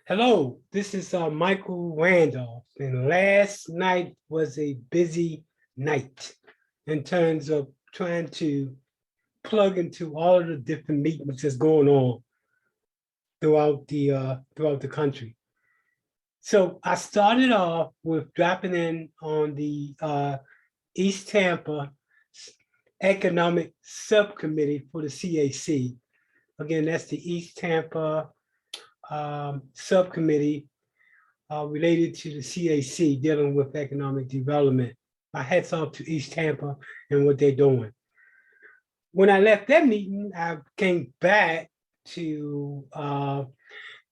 Hello, this is Michael Randolph, and last night was a busy night in terms of trying to plug into all of the different meetings that's going on throughout the country. So I started off with dropping in on the East Tampa Economic Subcommittee for the CAC. Again, that's the East Tampa Subcommittee related to the CAC dealing with economic development. My hats off to East Tampa and what they're doing. When I left that meeting, I came back to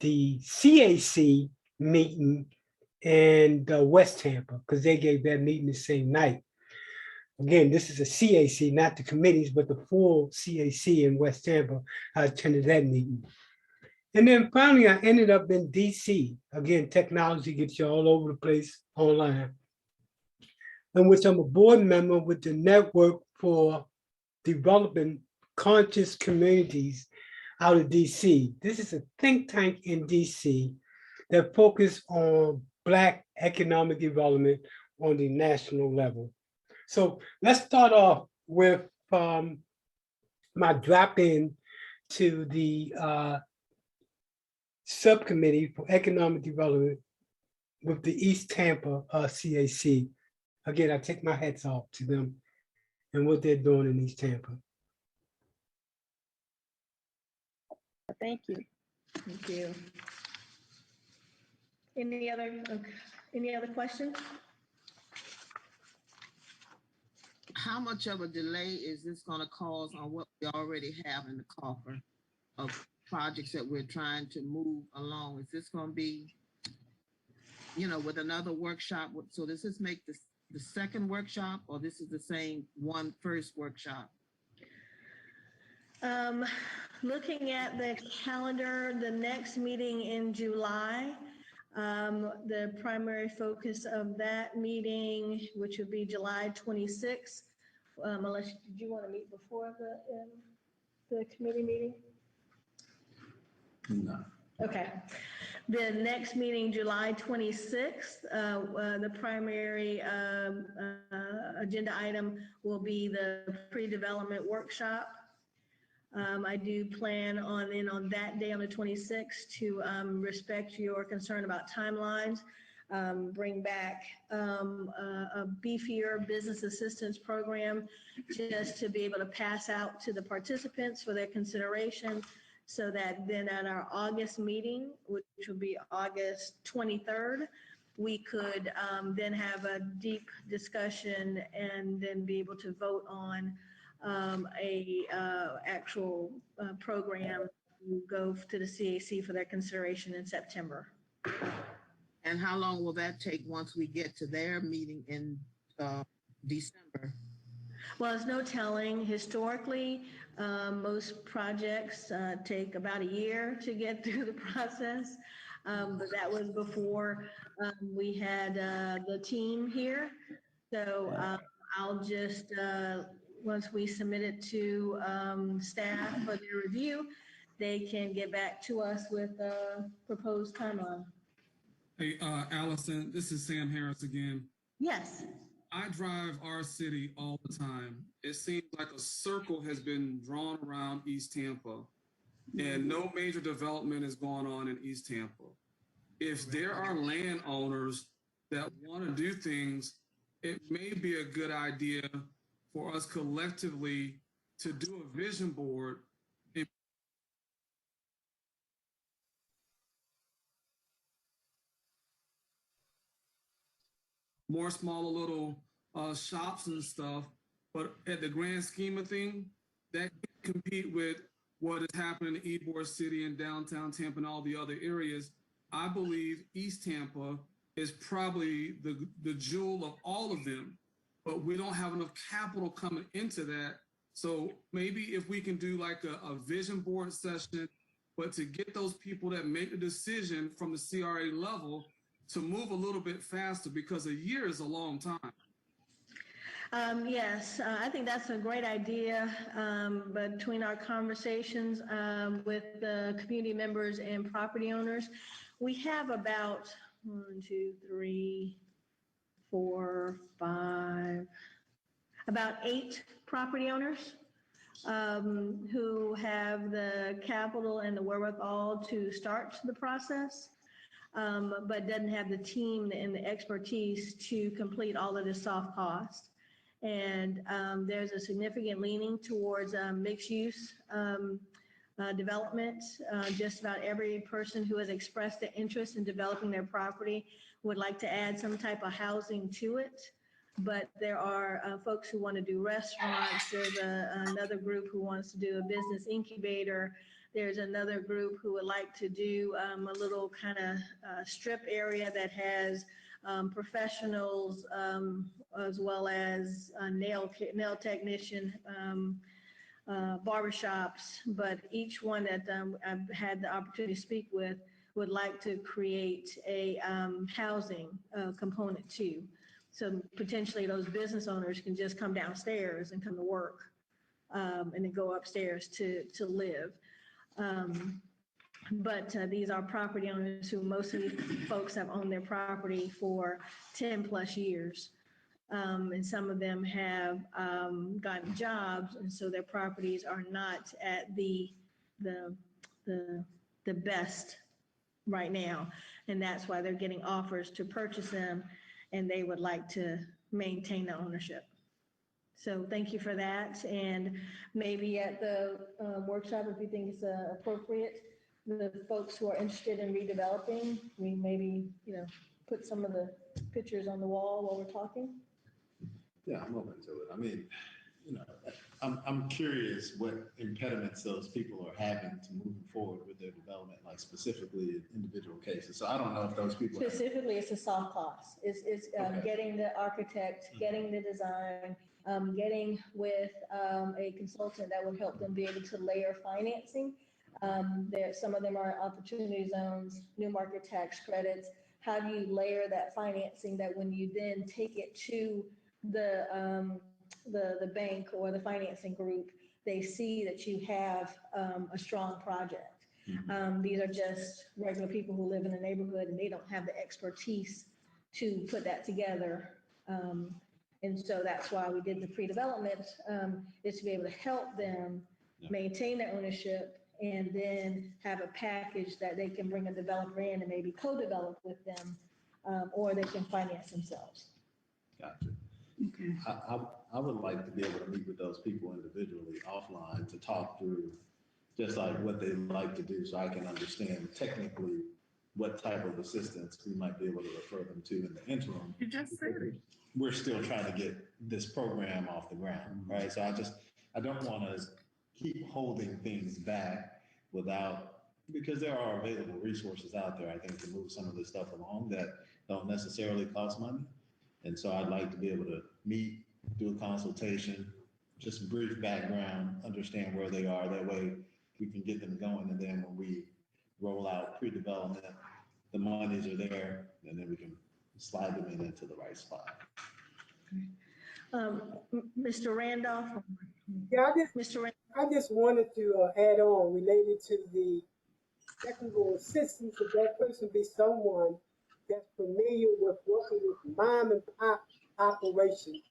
the CAC meeting in West Tampa because they gave that meeting the same night. Again, this is a CAC, not the committees, but the full CAC in West Tampa. I attended that meeting. And then finally, I ended up in DC. Again, technology gets you all over the place online, in which I'm a board member with the Network for Developing Conscious Communities out of DC. This is a think tank in DC that focus on Black economic development on the national level. So let's start off with my drop in to the Subcommittee for Economic Development with the East Tampa CAC. Again, I take my hats off to them and what they're doing in East Tampa. Thank you. Thank you. Any other questions? How much of a delay is this going to cause on what we already have in the coffer of projects that we're trying to move along? Is this going to be, with another workshop? So does this make the second workshop, or this is the same first workshop? Looking at the calendar, the next meeting in July, the primary focus of that meeting, which would be July 26th, unless, did you want to meet before the committee meeting? No. Okay. The next meeting, July 26th, the primary agenda item will be the pre-development workshop. I do plan on that day on the 26th to respect your concern about timelines, bring back a beefier business assistance program just to be able to pass out to the participants for their consideration, so that then at our August meeting, which will be August 23rd, we could then have a deep discussion and then be able to vote on actual program to go to the CAC for their consideration in September. And how long will that take once we get to their meeting in December? Well, there's no telling. Historically, most projects take about a year to get through the process, but that was before we had the team here. So I'll just, once we submit it to staff for their review, they can get back to us with a proposed timeline. Hey, Allison, this is Sam Harris again. Yes. I drive our city all the time. It seems like a circle has been drawn around East Tampa, and no major development is going on in East Tampa. If there are landowners that want to do things, it may be a good idea for us collectively to do a vision board. More smaller little shops and stuff, but at the grand scheme of things, that can compete with what is happening in Ybor City and downtown Tampa and all the other areas. I believe East Tampa is probably the jewel of all of them, but we don't have enough capital coming into that. So maybe if we can do like a vision board session, but to get those people that make the decision from the CRA level to move a little bit faster, because a year is a long time. Yes, I think that's a great idea. Between our conversations with the community members and property owners, we have about 1, 2, 3, 4, 5, about 8 property owners who have the capital and the wherewithal to start the process, but doesn't have the team and the expertise to complete all of the soft costs. And there's a significant leaning towards mixed use development. Just about every person who has expressed an interest in developing their property would like to add some type of housing to it. But there are folks who want to do restaurants. There's another group who wants to do a business incubator. There's another group who would like to do a little kind of strip area that has professionals as well as nail technician, barbershops. But each one that I've had the opportunity to speak with would like to create a housing component too. So potentially those business owners can just come downstairs and come to work and then go upstairs to live. But these are property owners who most of these folks have owned their property for 10 plus years. And some of them have gotten jobs, and so their properties are not at the best right now. And that's why they're getting offers to purchase them, and they would like to maintain the ownership. So thank you for that. And maybe at the workshop, if you think it's appropriate, the folks who are interested in redeveloping, we maybe, put some of the pictures on the wall while we're talking. Yeah, I'm open to it. I mean, I'm curious what impediments those people are having to moving forward with their development, like specifically in individual cases. So I don't know if those people Specifically, it's a soft cost. It's Okay. getting the architect, getting the design, getting with a consultant that would help them be able to layer financing. Some of them are opportunity zones, new market tax credits. How do you layer that financing that when you then take it to the bank or the financing group, they see that you have a strong project. These are just regular people who live in the neighborhood and they don't have the expertise to put that together. And so that's why we did the pre-development, is to be able to help them maintain their ownership and then have a package that they can bring a developer in and maybe co-develop with them, or they can finance themselves. Gotcha. Okay. I would like to be able to meet with those people individually offline to talk through just like what they like to do so I can understand technically what type of assistance we might be able to refer them to in the interim. You just said it. We're still trying to get this program off the ground, right? So I don't want to keep holding things back because there are available resources out there, I think, to move some of this stuff along that don't necessarily cost money. And so I'd like to be able to meet, do a consultation, just brief background, understand where they are. That way we can get them going. And then when we roll out pre-development, the monies are there, and then we can slide them into the right spot. Mr. Randolph? Yeah, Mr. Randolph? I just wanted to add on related to the technical assistance, that that person be someone that's familiar with working with mom and pop operations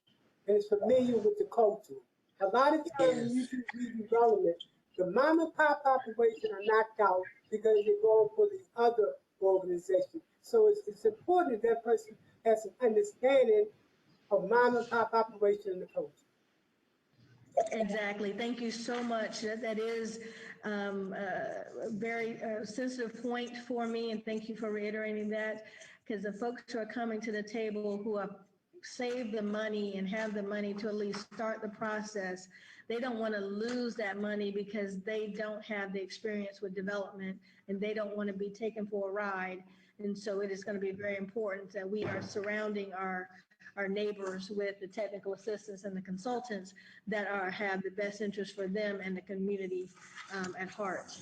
and is familiar with the culture. A lot of times when you do redevelopment, the mom and pop operations are knocked out because they're going for the other organization. So it's important that that person has an understanding of mom and pop operation in the culture. Exactly. Thank you so much. That is a very sensitive point for me, and thank you for reiterating that, because the folks who are coming to the table who have saved the money and have the money to at least start the process, they don't want to lose that money because they don't have the experience with development and they don't want to be taken for a ride. And so it is going to be very important that we are surrounding our neighbors with the technical assistants and the consultants that have the best interest for them and the community at heart.